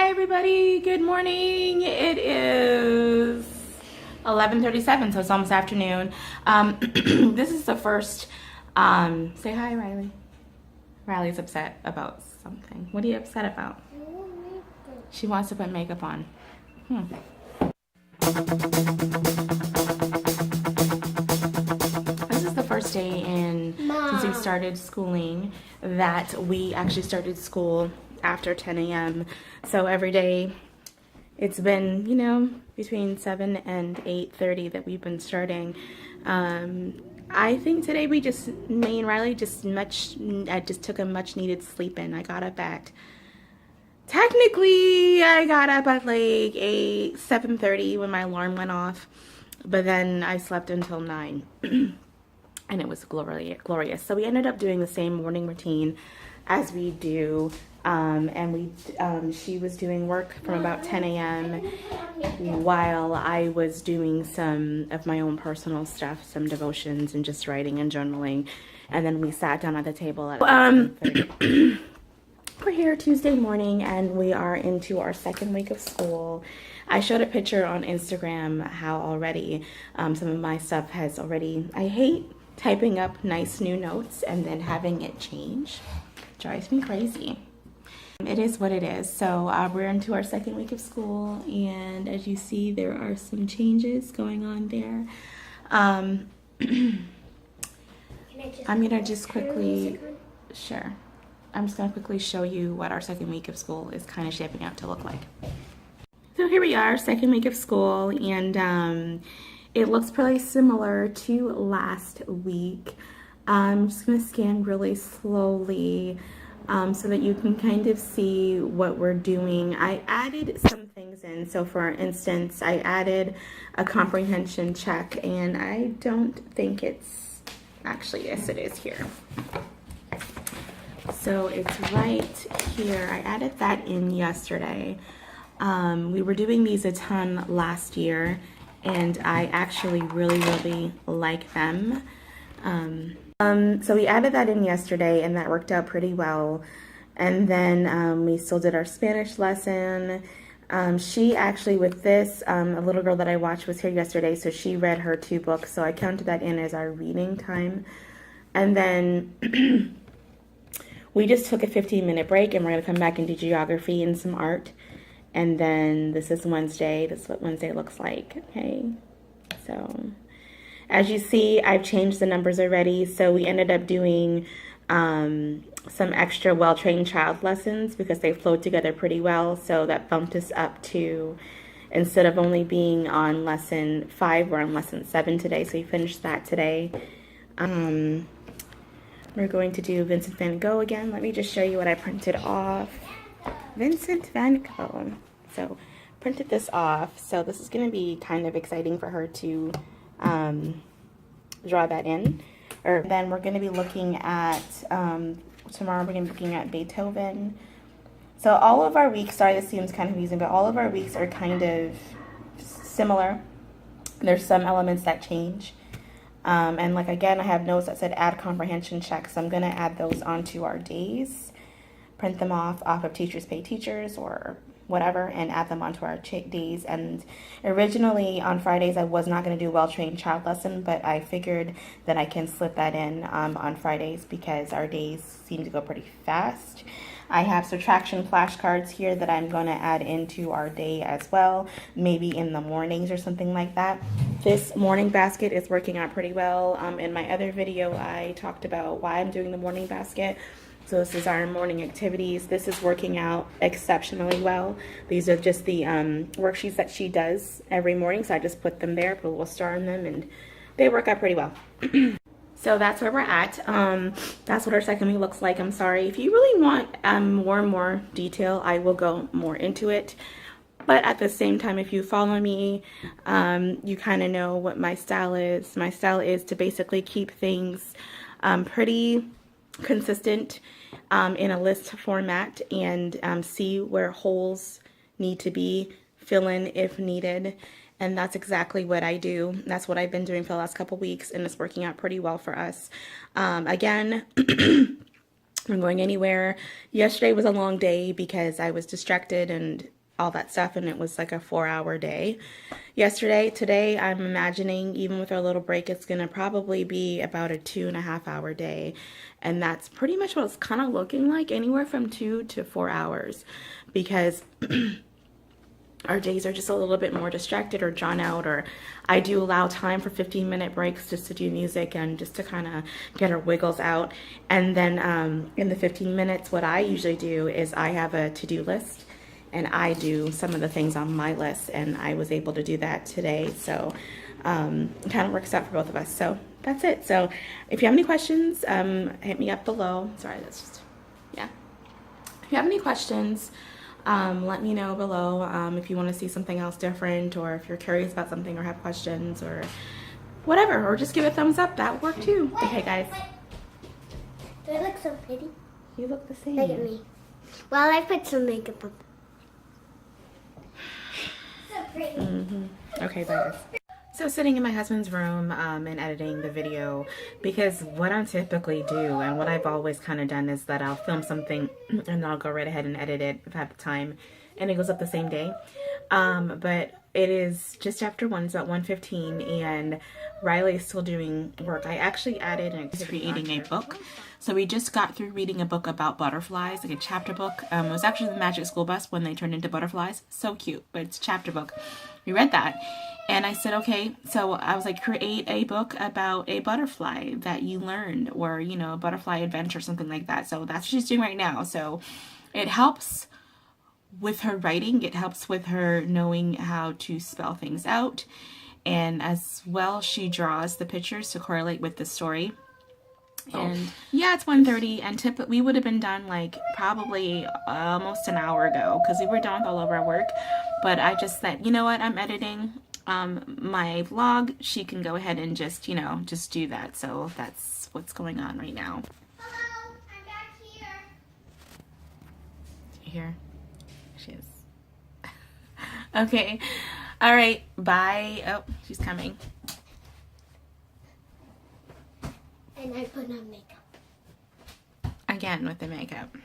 Hi everybody, good morning. It is 11:37, so it's almost afternoon. This is the first, say hi Riley. Riley's upset about something. What are you upset about? She wants to put makeup on. This is the first day since we started schooling that we actually started school after 10 a.m. So every day it's been, between 7 and 8:30 that we've been starting. I think today me and Riley I just took a much needed sleep in. Technically, I got up at like 7:30 when my alarm went off, but then I slept until 9. And it was glorious. So we ended up doing the same morning routine as we do, she was doing work from about 10 a.m. while I was doing some of my own personal stuff, some devotions and just writing and journaling, and then we sat down at the table at 7:30. We're here Tuesday morning and we are into our second week of school. I showed a picture on Instagram how already some of my stuff has already, I hate typing up nice new notes and then having it change. Drives me crazy. It is what it is. So we're into our second week of school, and as you see, there are some changes going on there. I'm gonna just quickly, sure. I'm just gonna quickly show you what our second week of school is kind of shaping out to look like. So here we are, second week of school, and it looks pretty similar to last week. I'm just going to scan really slowly so that you can kind of see what we're doing. I added some things in. So for instance, I added a comprehension check, and I don't think it's, actually, yes it is here. So it's right here. I added that in yesterday. We were doing these a ton last year, and I actually really like them. So we added that in yesterday, and that worked out pretty well. And then we still did our Spanish lesson. She actually, with this, a little girl that I watched was here yesterday, so she read her 2 books, so I counted that in as our reading time. And then we just took a 15-minute break, and we're going to come back and do geography and some art. And then this is Wednesday. This is what Wednesday looks like. Okay. So as you see, I've changed the numbers already. So we ended up doing some extra well-trained child lessons because they flowed together pretty well. So that bumped us up to, instead of only being on lesson 5, we're on lesson 7 today. So we finished that today. We're going to do Vincent van Gogh again. Let me just show you what I printed off. Vincent van Gogh. So printed this off. So this is going to be kind of exciting for her to draw that in. Or then we're going to be looking at, tomorrow we're going to be looking at Beethoven. So all of our weeks, sorry this seems kind of confusing, but all of our weeks are kind of similar. There's some elements that change. And like again, I have notes that said add comprehension checks. So I'm going to add those onto our days. Print them off of Teachers Pay Teachers or whatever, and add them onto our days. And originally on Fridays I was not going to do well-trained child lesson, but I figured that I can slip that in on Fridays because our days seem to go pretty fast. I have subtraction flashcards here that I'm going to add into our day as well, maybe in the mornings or something like that. This morning basket is working out pretty well. In my other video I talked about why I'm doing the morning basket. So this is our morning activities. This is working out exceptionally well. These are just the worksheets that she does every morning. So I just put them there, put a little star in them, and they work out pretty well. So that's where we're at. That's what our second week looks like. I'm sorry. If you really want more and more detail, I will go more into it. But at the same time, if you follow me, you kind of know what my style is. My style is to basically keep things pretty consistent in a list format, and see where holes need to be, fill in if needed, and that's exactly what I do. That's what I've been doing for the last couple weeks, and it's working out pretty well for us. Again, I'm going anywhere. Yesterday was a long day because I was distracted and all that stuff, and it was like a 4-hour day yesterday. Today, I'm imagining, even with our little break, it's gonna probably be about a 2.5-hour day, and that's pretty much what it's kind of looking like, anywhere from 2 to 4 hours, because our days are just a little bit more distracted or drawn out, or I do allow time for 15-minute breaks just to do music and just to kind of get our wiggles out. And then in the 15 minutes, what I usually do is I have a to-do list, and I do some of the things on my list, and I was able to do that today. So it kind of works out for both of us. So that's it. So if you have any questions, hit me up below. Sorry, that's just, yeah. If you have any questions, let me know below if you want to see something else different, or if you're curious about something or have questions or whatever, or just give it a thumbs up. That would work too. Okay, guys. Do I look so pretty? You look the same. Look at me. Well, I put some makeup on. So pretty. Okay, bye guys. So sitting in my husband's room and editing the video, because what I typically do and what I've always kind of done is that I'll film something and then I'll go right ahead and edit it if I have the time, and it goes up the same day. But it is just after 1, it's about 1:15, and Riley is still doing work. I actually added and creating a book. So we just got through reading a book about butterflies, like a chapter book. It was actually the Magic School Bus when they turned into butterflies. So cute, but it's a chapter book. We read that. And I said, okay, so I was like, create a book about a butterfly that you learned, or, you know, a butterfly adventure, something like that. So that's what she's doing right now. So it helps with her writing. It helps with her knowing how to spell things out. And as well, she draws the pictures to correlate with the story. And yeah, it's 1:30, and we would have been done like probably almost an hour ago, because we were done with all of our work. But I just said, you know what, I'm editing my vlog. She can go ahead and just, you know, just do that. So that's what's going on right now. Hello, I'm back here. Here she is. Okay, all right, bye. Oh, she's coming. And I put on makeup. Again with the makeup.